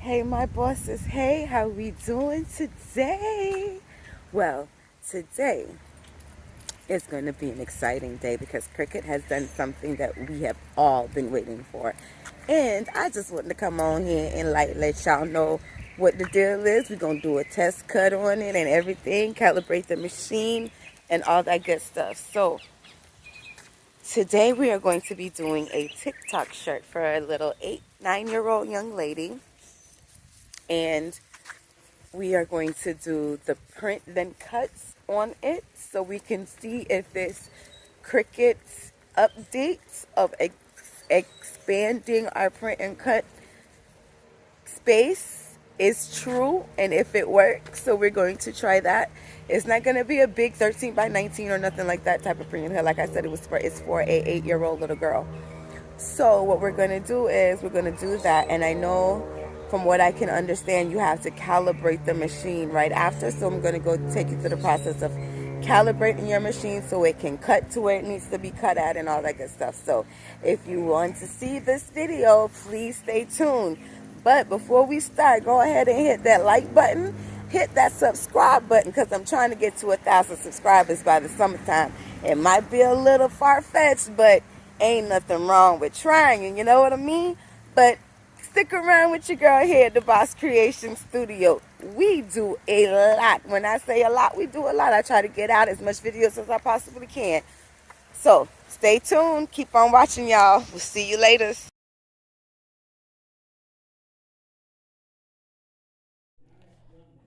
Hey, my bosses. Hey, how we doing today? Well, today is going to be an exciting day because Cricut has done something that we have all been waiting for. And I just wanted to come on here and let y'all know what the deal is. We're going to do a test cut on it and everything, calibrate the machine and all that good stuff. So, today we are going to be doing a TikTok shirt for a little 9-year-old young lady. And we are going to do the print then cuts on it so we can see if this Cricut's updates of expanding our print and cut space is true and if it works. So we're going to try that. It's not going to be a big 13 by 19 or nothing like that type of print. Like I said, it's for a 8-year-old little girl. So what we're going to do is we're going to do that. And I know from what I can understand, you have to calibrate the machine right after. So I'm going to go take you through the process of calibrating your machine so it can cut to where it needs to be cut at and all that good stuff. So if you want to see this video, please stay tuned. But before we start, go ahead and hit that like button. Hit that subscribe button because I'm trying to get to 1,000 subscribers by the summertime. It might be a little far-fetched, but ain't nothing wrong with trying, you know what I mean? But stick around with your girl here at the Bawse Creation Studio. We do a lot. When I say a lot, we do a lot. I try to get out as much videos as I possibly can. So stay tuned. Keep on watching, y'all. We'll see you later.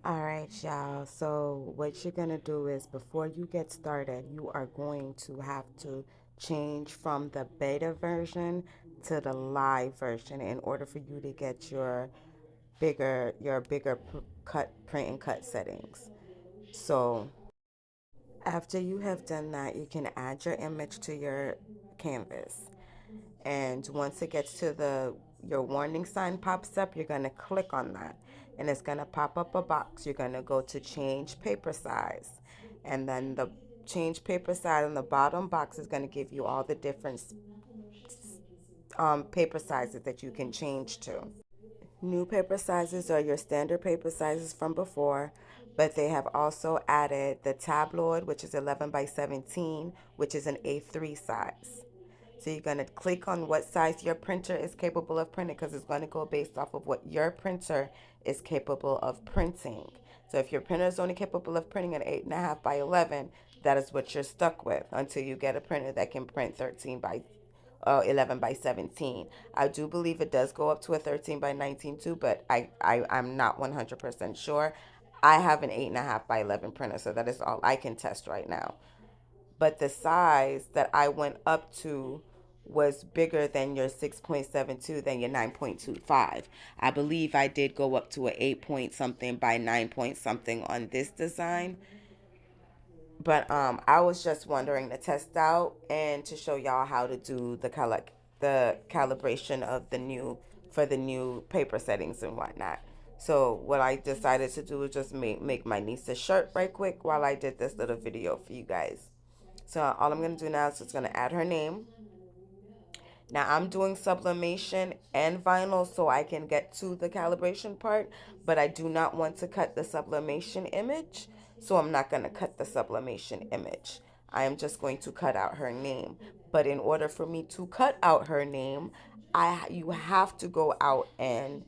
All right, y'all. So what you're going to do is before you get started, you are going to have to change from the beta version to the live version in order for you to get your bigger cut print and cut settings. So after you have done that, you can add your image to your canvas. And once it gets to your warning sign pops up, you're going to click on that and it's going to pop up a box. You're going to go to change paper size, and then the change paper size in the bottom box is going to give you all the different paper sizes that you can change to. New paper sizes are your standard paper sizes from before, but they have also added the tabloid, which is 11 by 17, which is an A3 size. So you're going to click on what size your printer is capable of printing because it's going to go based off of what your printer is capable of printing. So if your printer is only capable of printing an 8.5 by 11, that is what you're stuck with until you get a printer that can print 13 by 11 by 17. I do believe it does go up to a 13 by 19 too, but I'm not 100% sure. I have an 8.5 by 11 printer, so that is all I can test right now. But the size that I went up to was bigger than your 6.72 than your 9.25. I believe I did go up to a 8 point something by 9 point something on this design. But I was just wondering to test out and to show y'all how to do the calibration of the new paper settings and whatnot. So what I decided to do was just make my niece a shirt right quick while I did this little video for you guys. So all I'm going to do now is just going to add her name. Now I'm doing sublimation and vinyl so I can get to the calibration part, but I do not want to cut the sublimation image, so I'm not going to cut the sublimation image. I am just going to cut out her name. But in order for me to cut out her name, you have to go out and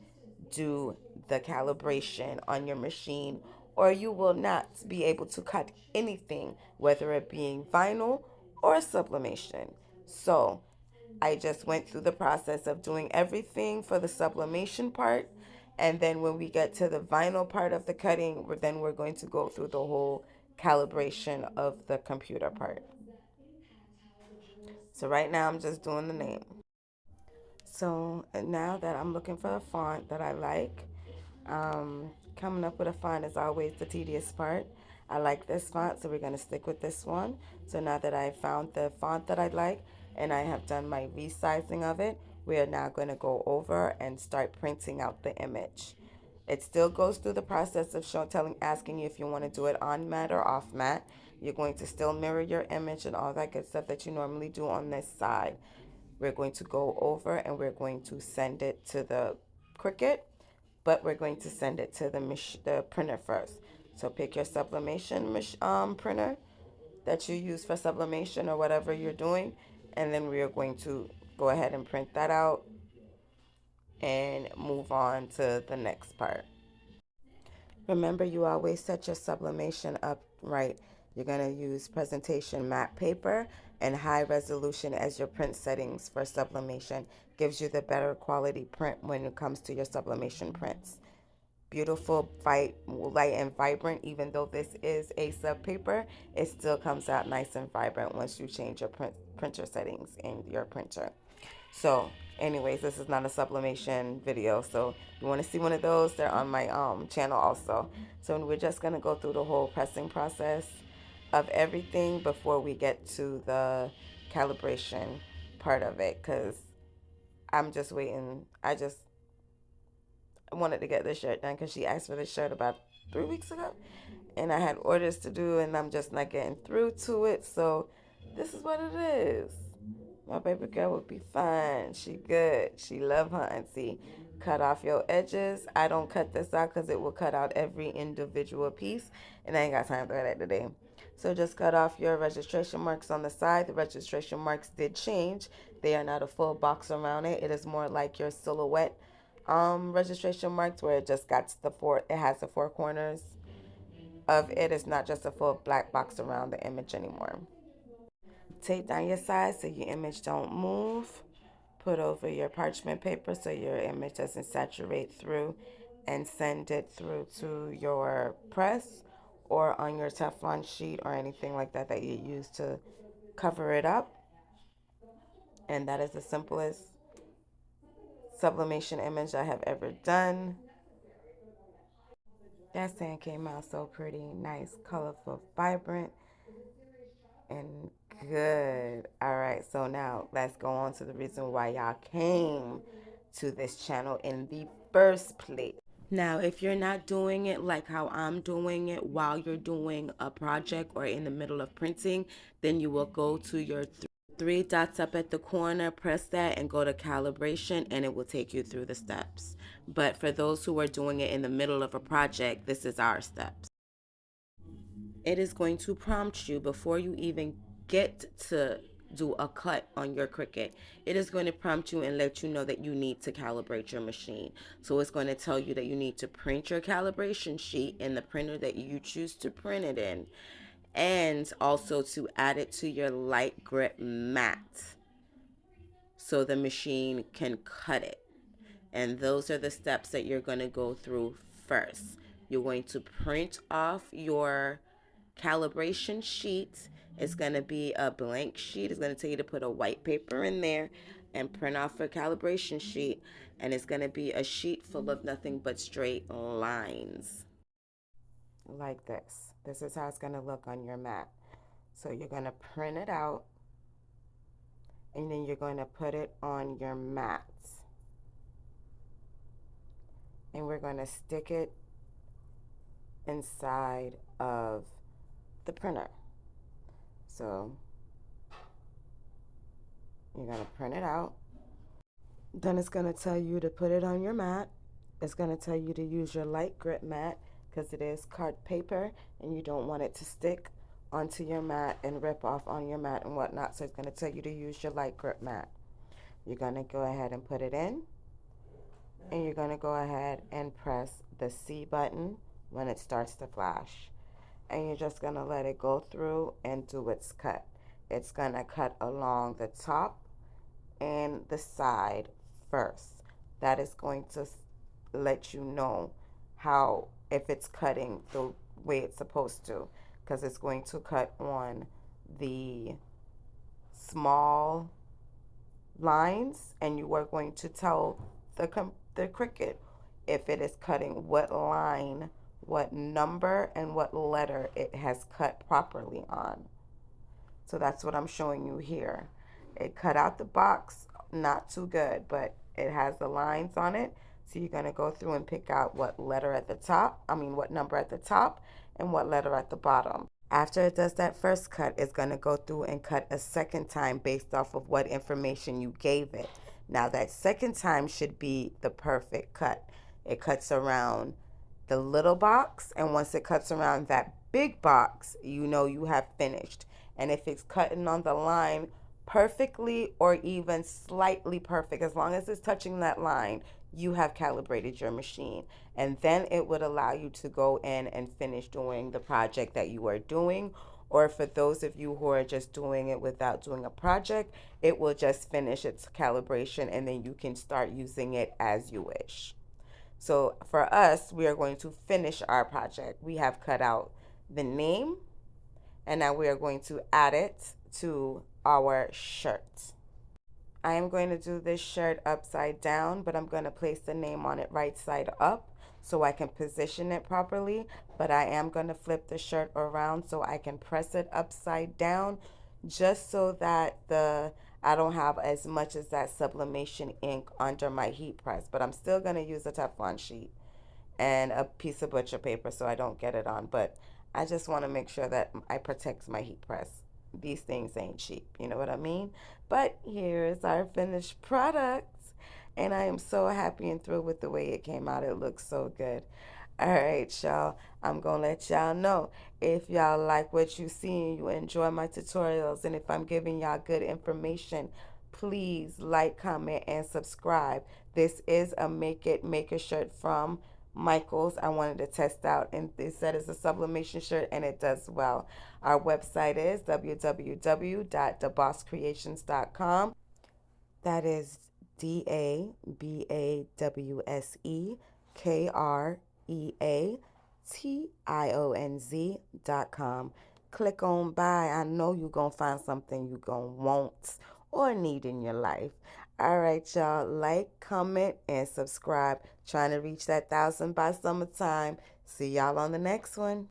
do the calibration on your machine, or you will not be able to cut anything, whether it being vinyl or sublimation. So I just went through the process of doing everything for the sublimation part. And then when we get to the vinyl part of the cutting, we're going to go through the whole calibration of the computer part. So right now I'm just doing the name. So now that I'm looking for a font that I like, coming up with a font is always the tedious part. I like this font, so we're going to stick with this one. So now that I found the font that I like and I have done my resizing of it, we are now going to go over and start printing out the image. It still goes through the process of asking you if you want to do it on matte or off matte. You're going to still mirror your image and all that good stuff that you normally do on this side. We're going to go over and we're going to send it to the Cricut but we're going to send it to the printer first. So pick your sublimation printer that you use for sublimation or whatever you're doing, and then we are going to go ahead and print that out and move on to the next part. Remember, you always set your sublimation up right. You're going to use presentation matte paper and high resolution as your print settings for sublimation. Gives you the better quality print when it comes to your sublimation prints. Beautiful, light and vibrant. Even though this is a sub paper, it still comes out nice and vibrant once you change your printer settings in your printer. So anyways, this is not a sublimation video, so you want to see one of those, they're on my channel also. So we're just going to go through the whole pressing process of everything before we get to the calibration part of it, because I'm just waiting. I wanted to get this shirt done because she asked for this shirt about 3 weeks ago, and I had orders to do, and I'm just not getting through to it. So this is what it is. My baby girl would be fine. She good. She love her auntie. Cut off your edges. I don't cut this out because it will cut out every individual piece, and I ain't got time for that today. So just cut off your registration marks on the side. The registration marks did change. They are not a full box around it. It is more like your silhouette registration marks, where it just got it has the four corners of it. It's not just a full black box around the image anymore. Tape down your sides so your image don't move. Put over your parchment paper so your image doesn't saturate through, and send it through to your press or on your Teflon sheet or anything like that that you use to cover it up. And that is the simplest sublimation image I have ever done. That sand came out so pretty, nice, colorful, vibrant, and good. All right, so now let's go on to the reason why y'all came to this channel in the first place. Now, if you're not doing it like how I'm doing it while you're doing a project or in the middle of printing, then you will go to your three dots up at the corner, press that and go to calibration, and it will take you through the steps. But for those who are doing it in the middle of a project, this is our steps. It is going to prompt you before you even get to do a cut on your Cricut. It is going to prompt you and let you know that you need to calibrate your machine. So it's going to tell you that you need to print your calibration sheet in the printer that you choose to print it in, and also to add it to your light grip mat so the machine can cut it. And those are the steps that you're going to go through first. You're going to print off your calibration sheet. It's going to be a blank sheet. It's going to tell you to put a white paper in there and print off a calibration sheet. And it's going to be a sheet full of nothing but straight lines. Like this. This is how it's going to look on your mat. So you're going to print it out, and then you're going to put it on your mat. And we're going to stick it inside of the printer. So you're going to print it out. Then it's going to tell you to put it on your mat. It's going to tell you to use your light grip mat because it is card paper and you don't want it to stick onto your mat and rip off on your mat and whatnot. So it's going to tell you to use your light grip mat. You're going to go ahead and put it in. And you're going to go ahead and press the C button when it starts to flash. And you're just going to let it go through and do its cut. It's going to cut along the top and the side first. That is going to let you know how, if it's cutting the way it's supposed to, because it's going to cut on the small lines, and you are going to tell the Cricut if it is cutting what line, what number, and what letter it has cut properly on. So that's what I'm showing you here. It cut out the box not too good, but it has the lines on it. So you're going to go through and pick out what letter at the top, what number at the top and what letter at the bottom. After it does that first cut, it's going to go through and cut a second time based off of what information you gave it. Now that second time should be the perfect cut. It cuts around the little box, and once it cuts around that big box, you know you have finished. And if it's cutting on the line perfectly or even slightly perfect, as long as it's touching that line, you have calibrated your machine. And then it would allow you to go in and finish doing the project that you are doing. Or for those of you who are just doing it without doing a project, it will just finish its calibration and then you can start using it as you wish. So for us, we are going to finish our project. We have cut out the name, and now we are going to add it to our shirt. I am going to do this shirt upside down, but I'm going to place the name on it right side up so I can position it properly. But I am going to flip the shirt around so I can press it upside down, just so that I don't have as much as that sublimation ink under my heat press. But I'm still going to use a Teflon sheet and a piece of butcher paper so I don't get it on. But I just want to make sure that I protect my heat press. These things ain't cheap, you know what I mean? But here's our finished product. And I am so happy and thrilled with the way it came out. It looks so good. All right, y'all. I'm going to let y'all know if y'all like what you see and you enjoy my tutorials. And if I'm giving y'all good information, please like, comment, and subscribe. This is a Make a shirt from Michaels. I wanted to test out, and they said it's a sublimation shirt, and it does well. Our website is www.dabossecreations.com. That is DABASEKREATIONZ.com. Click on buy. I know you're going to find something you're going to want or need in your life. All right, y'all. Like, comment, and subscribe. Trying to reach that 1,000 by summertime. See y'all on the next one.